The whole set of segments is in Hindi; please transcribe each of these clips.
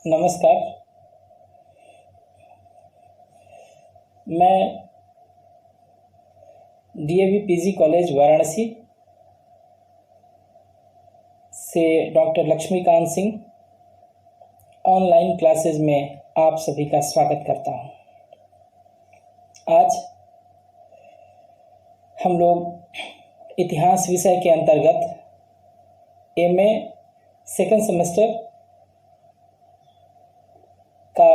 नमस्कार। मैं डीएवी पीजी कॉलेज वाराणसी से doctor Laxmikant Singh online classes में आप सभी का स्वागत करता हूं। आज हम लोग इतिहास विषय के अंतर्गत एमए सेकेंड सेमेस्टर का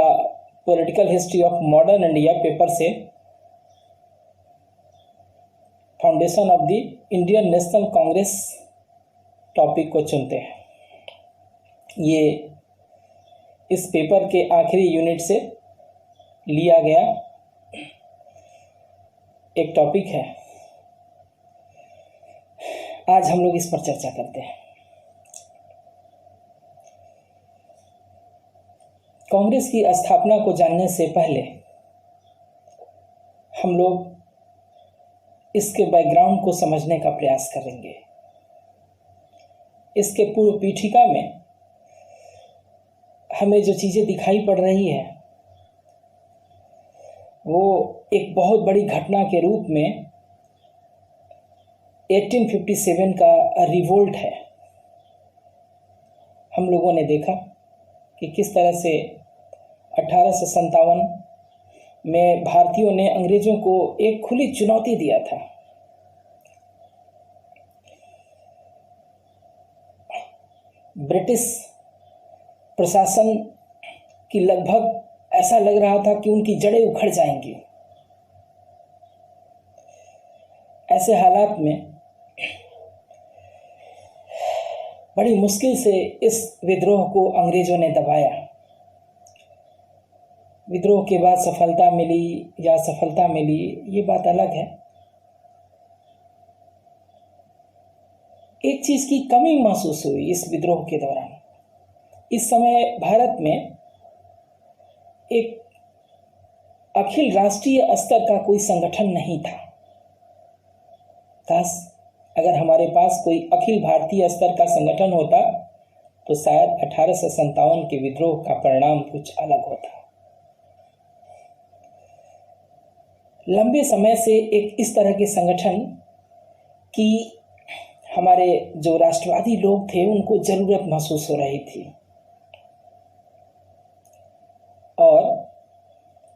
political history of modern India paper से foundation of the Indian National Congress topic को चुनते हैं। ये इस पेपर के आखिरी यूनिट से लिया गया एक टॉपिक है। आज हम लोग इस पर चर्चा करते हैं। कांग्रेस की स्थापना को जानने से पहले हम लोग इसके बैकग्राउंड को समझने का प्रयास करेंगे। इसके पूर्व पीठिका में हमें जो चीज़ें दिखाई पड़ रही है वो एक बहुत बड़ी घटना के रूप में 1857 का रिवोल्ट है। हम लोगों ने देखा कि किस तरह से 1857 में भारतीयों ने अंग्रेजों को एक खुली चुनौती दिया था। ब्रिटिश प्रशासन की लगभग ऐसा लग रहा था कि उनकी जड़ें उखड़ जाएंगी। ऐसे हालात में बड़ी मुश्किल से इस विद्रोह को अंग्रेजों ने दबाया। विद्रोह के बाद सफलता मिली या असफलता मिली ये बात अलग है। एक चीज की कमी महसूस हुई इस विद्रोह के दौरान। इस समय भारत में एक अखिल राष्ट्रीय स्तर का कोई संगठन नहीं था। काश अगर हमारे पास कोई अखिल भारतीय स्तर का संगठन होता तो शायद 1857 के विद्रोह का परिणाम कुछ अलग होता। लंबे समय से एक इस तरह के संगठन की हमारे जो राष्ट्रवादी लोग थे उनको जरूरत महसूस हो रही थी और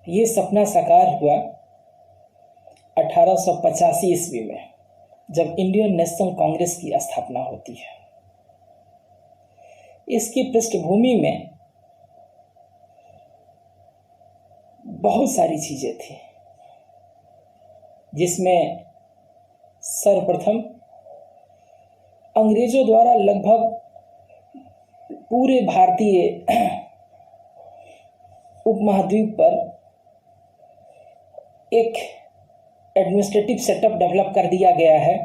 ये सपना साकार हुआ 1885 ईस्वी में जब इंडियन नेशनल कांग्रेस की स्थापना होती है। इसकी पृष्ठभूमि में बहुत सारी चीजें थी जिसमें सर्वप्रथम अंग्रेजों द्वारा लगभग पूरे भारतीय उपमहाद्वीप पर एक एडमिनिस्ट्रेटिव सेटअप डेवलप कर दिया गया है।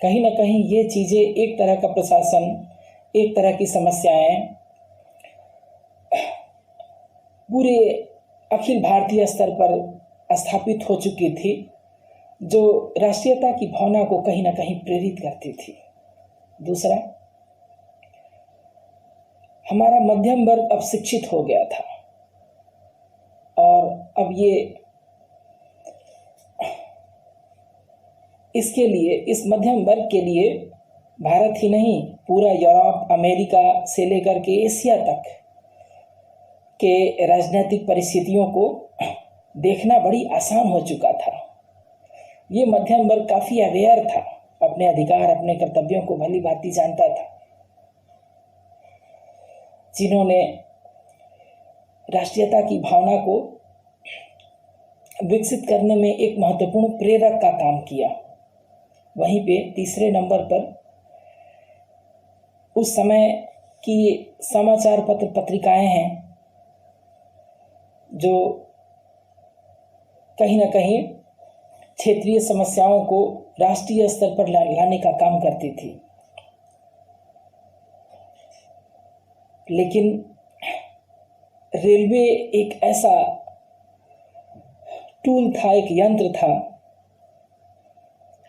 कहीं ना कहीं ये चीज़ें, एक तरह का प्रशासन, एक तरह की समस्याएं पूरे अखिल भारतीय स्तर पर स्थापित हो चुकी थी जो राष्ट्रीयता की भावना को कहीं ना कहीं प्रेरित करती थी। दूसरा, हमारा मध्यम वर्ग अब शिक्षित हो गया था और अब ये इसके लिए, इस मध्यम वर्ग के लिए भारत ही नहीं पूरा यूरोप, अमेरिका से लेकर के एशिया तक के राजनीतिक परिस्थितियों को देखना बड़ी आसान हो चुका था। ये मध्यम वर्ग काफ़ी अवेयर था, अपने अधिकार, अपने कर्तव्यों को भली भांति जानता था। जिन्होंने राष्ट्रीयता की भावना को विकसित करने में एक महत्वपूर्ण प्रेरक का काम किया। वहीं पे तीसरे नंबर पर उस समय की समाचार पत्र पत्रिकाएं हैं जो कहीं ना कहीं क्षेत्रीय समस्याओं को राष्ट्रीय स्तर पर लाने का काम करती थी। लेकिन रेलवे एक ऐसा टूल था, एक यंत्र था,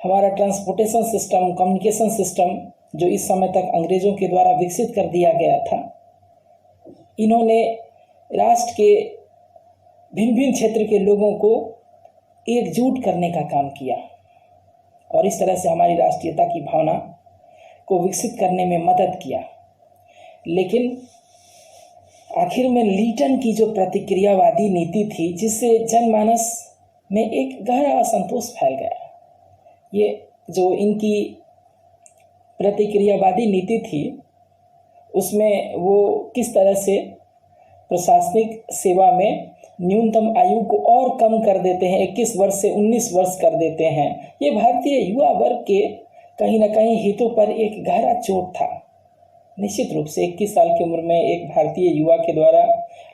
हमारा ट्रांसपोर्टेशन सिस्टम, कम्युनिकेशन सिस्टम जो इस समय तक अंग्रेजों के द्वारा विकसित कर दिया गया था, इन्होंने राष्ट्र के भिन्न भिन्न क्षेत्र के लोगों को एकजुट करने का काम किया और इस तरह से हमारी राष्ट्रीयता की भावना को विकसित करने में मदद किया। लेकिन आखिर में लीटन की जो प्रतिक्रियावादी नीति थी, जिससे जनमानस में एक गहरा असंतोष फैल गया। ये जो इनकी प्रतिक्रियावादी नीति थी, उसमें वो किस तरह से प्रशासनिक सेवा में न्यूनतम आयु को और कम कर देते हैं, 21 वर्ष से 19 वर्ष कर देते हैं। ये भारतीय युवा वर्ग के कहीं ना कहीं हितों पर एक गहरा चोट था। निश्चित रूप से 21 साल की उम्र में एक भारतीय युवा के द्वारा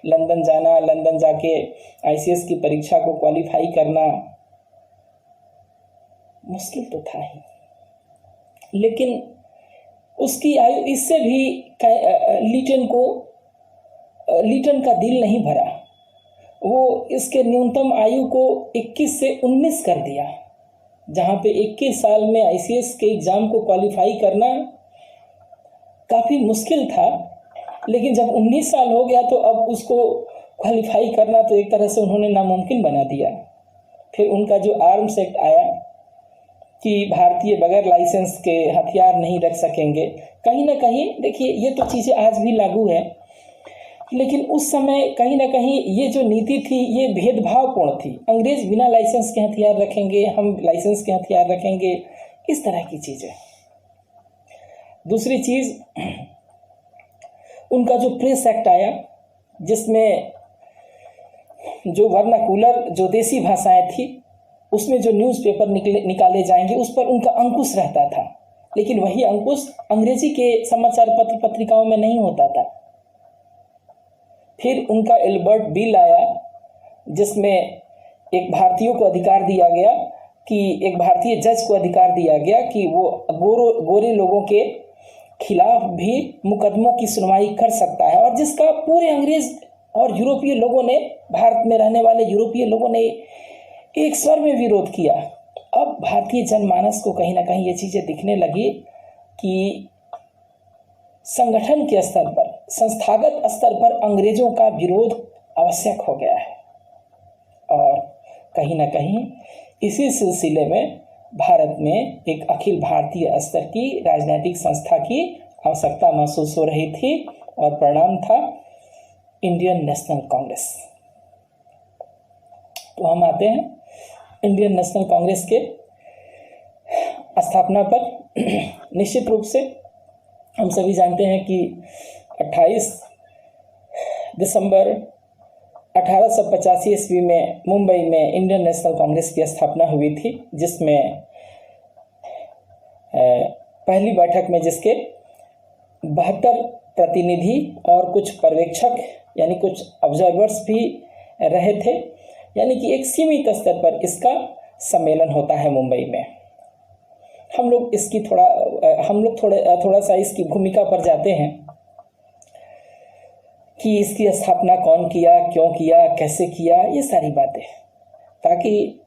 लंदन जाना, लंदन जाके ICS की परीक्षा को क्वालिफाई करना मुश्किल तो था ही, लेकिन उसकी आयु इससे भी लीटन का दिल नहीं भरा। वो इसके न्यूनतम आयु को 21 से 19 कर दिया, जहाँ पे 21 साल में ICS के एग्ज़ाम को क्वालिफाई करना काफ़ी मुश्किल था, लेकिन जब 19 साल हो गया तो अब उसको क्वालिफाई करना तो एक तरह से उन्होंने नामुमकिन बना दिया। फिर उनका जो आर्म्स एक्ट आया कि भारतीय बगैर लाइसेंस के हथियार नहीं रख सकेंगे, कहीं ना कहीं देखिए ये तो चीज़ें आज भी लागू है, लेकिन उस समय कहीं ना कहीं ये जो नीति थी ये भेदभावपूर्ण थी। अंग्रेज बिना लाइसेंस के हथियार रखेंगे, हम लाइसेंस के हथियार रखेंगे, इस तरह की चीज़ें। दूसरी चीज़, उनका जो प्रेस एक्ट आया, जिसमें जो वर्नाकुलर जो देसी भाषाएं थी उसमें जो न्यूज़पेपर निकाले जाएंगे उस पर उनका अंकुश रहता था, लेकिन वही अंकुश अंग्रेजी के समाचार पत्र पत्रिकाओं में नहीं होता था। फिर उनका एल्बर्ट बिल आया, जिसमें एक भारतीयों को अधिकार दिया गया कि एक भारतीय जज को अधिकार दिया गया कि वो गोरे लोगों के खिलाफ भी मुकदमों की सुनवाई कर सकता है, और जिसका पूरे अंग्रेज और यूरोपीय लोगों ने, भारत में रहने वाले यूरोपीय लोगों ने एक स्वर में विरोध किया। अब भारतीय जनमानस को कहीं ना कहीं ये चीज़ें दिखने लगी कि संगठन के स्तर पर, संस्थागत स्तर पर अंग्रेजों का विरोध आवश्यक हो गया है, और कहीं ना कहीं इसी सिलसिले में भारत में एक अखिल भारतीय स्तर की राजनीतिक संस्था की आवश्यकता महसूस हो रही थी, और परिणाम था इंडियन नेशनल कांग्रेस। तो हम आते हैं इंडियन नेशनल कांग्रेस के स्थापना पर। निश्चित रूप से हम सभी जानते हैं कि 28 दिसंबर 1885 ईस्वी में मुंबई में इंडियन नेशनल कांग्रेस की स्थापना हुई थी, जिसमें पहली बैठक में जिसके 72 प्रतिनिधि और कुछ पर्यवेक्षक यानी कुछ ऑब्जर्वर्स भी रहे थे, यानी कि एक सीमित स्तर पर इसका सम्मेलन होता है मुंबई में। हम लोग थोड़ा सा इसकी भूमिका पर जाते हैं कि इसकी स्थापना कौन किया, क्यों किया, कैसे किया, ये सारी बातें, ताकि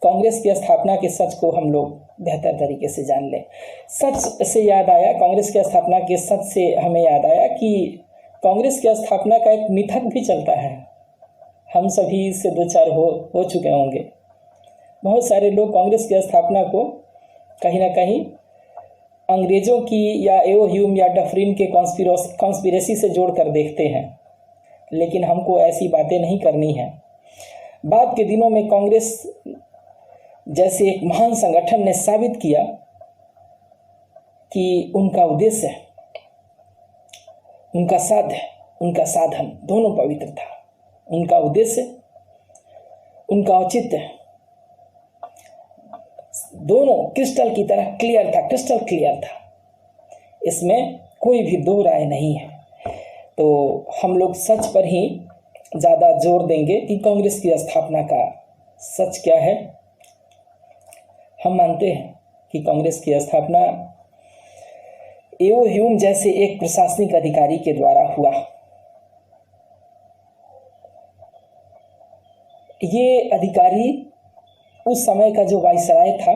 कांग्रेस की स्थापना के सच को हम लोग बेहतर तरीके से जान लें। सच से याद आया, कांग्रेस की स्थापना के सच से हमें याद आया कि कांग्रेस की स्थापना का एक मिथक भी चलता है। हम सभी इससे दो चार हो चुके होंगे। बहुत सारे लोग कांग्रेस की स्थापना को कहीं ना कहीं अंग्रेजों की या एओ ह्यूम या डफरिन के कॉन्स्पिरेसी से जोड़कर देखते हैं, लेकिन हमको ऐसी बातें नहीं करनी है। बाद के दिनों में कांग्रेस जैसे एक महान संगठन ने साबित किया कि उनका उद्देश्य, उनका साध्य, उनका साधन दोनों पवित्र था। उनका उद्देश्य, उनका औचित्य दोनों क्रिस्टल की तरह क्लियर था, क्रिस्टल क्लियर था। इसमें कोई भी दो राय नहीं है। तो हम लोग सच पर ही ज़्यादा जोर देंगे कि कांग्रेस की स्थापना का सच क्या है। हम मानते हैं कि कांग्रेस की स्थापना एओ ह्यूम जैसे एक प्रशासनिक अधिकारी के द्वारा हुआ। ये अधिकारी उस समय का जो वायसराय था,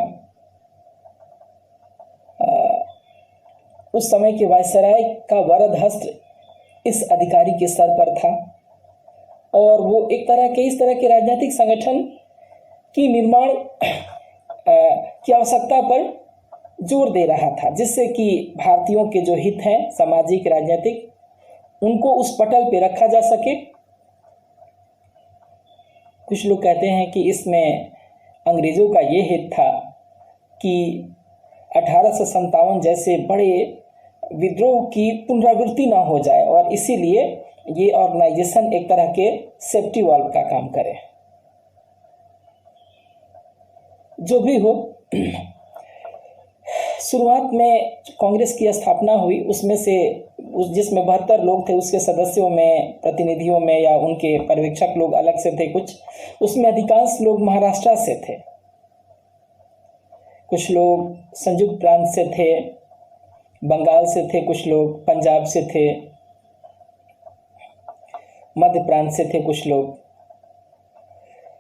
उस समय के वायसराय का वरद हस्त इस अधिकारी के सर पर था और वो इस तरह के राजनीतिक संगठन की निर्माण की आवश्यकता पर जोर दे रहा था, जिससे कि भारतीयों के जो हित हैं सामाजिक राजनीतिक, उनको उस पटल पे रखा जा सके। कुछ लोग कहते हैं कि इसमें अंग्रेज़ों का ये हित था कि 1857 जैसे बड़े विद्रोह की पुनरावृत्ति ना हो जाए और इसीलिए ये ऑर्गेनाइजेशन एक तरह के सेफ्टी वाल्व का काम करे। जो भी हो, शुरुआत में कांग्रेस की स्थापना हुई, उसमें से जिसमें 72 लोग थे, उसके सदस्यों में, प्रतिनिधियों में या उनके पर्यवेक्षक लोग अलग से थे कुछ, उसमें अधिकांश लोग महाराष्ट्र से थे, कुछ लोग संयुक्त प्रांत से थे, बंगाल से थे, कुछ लोग पंजाब से थे, मध्य प्रांत से थे कुछ लोग।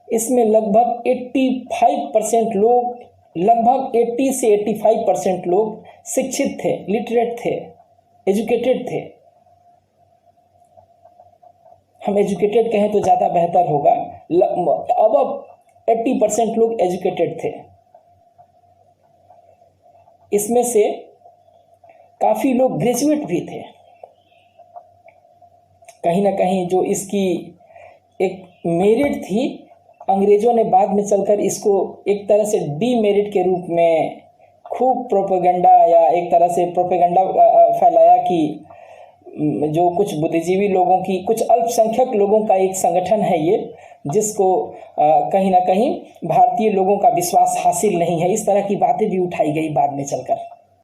इसमें लगभग 85% लोग, लगभग 80 से 85% लोग शिक्षित थे, लिटरेट थे, एजुकेटेड थे। हम एजुकेटेड कहें तो ज़्यादा बेहतर होगा। अब 80% लोग एजुकेटेड थे। इसमें से काफ़ी लोग ग्रेजुएट भी थे। कहीं ना कहीं जो इसकी एक मेरिट थी, अंग्रेज़ों ने बाद में चलकर इसको एक तरह से डीमेरिट के रूप में खूब प्रोपेगेंडा या एक तरह से प्रोपेगेंडा फैलाया कि जो कुछ बुद्धिजीवी लोगों की, कुछ अल्पसंख्यक लोगों का एक संगठन है ये, जिसको कहीं ना कहीं भारतीय लोगों का विश्वास हासिल नहीं है। इस तरह की बातें भी उठाई गई बाद में चलकर।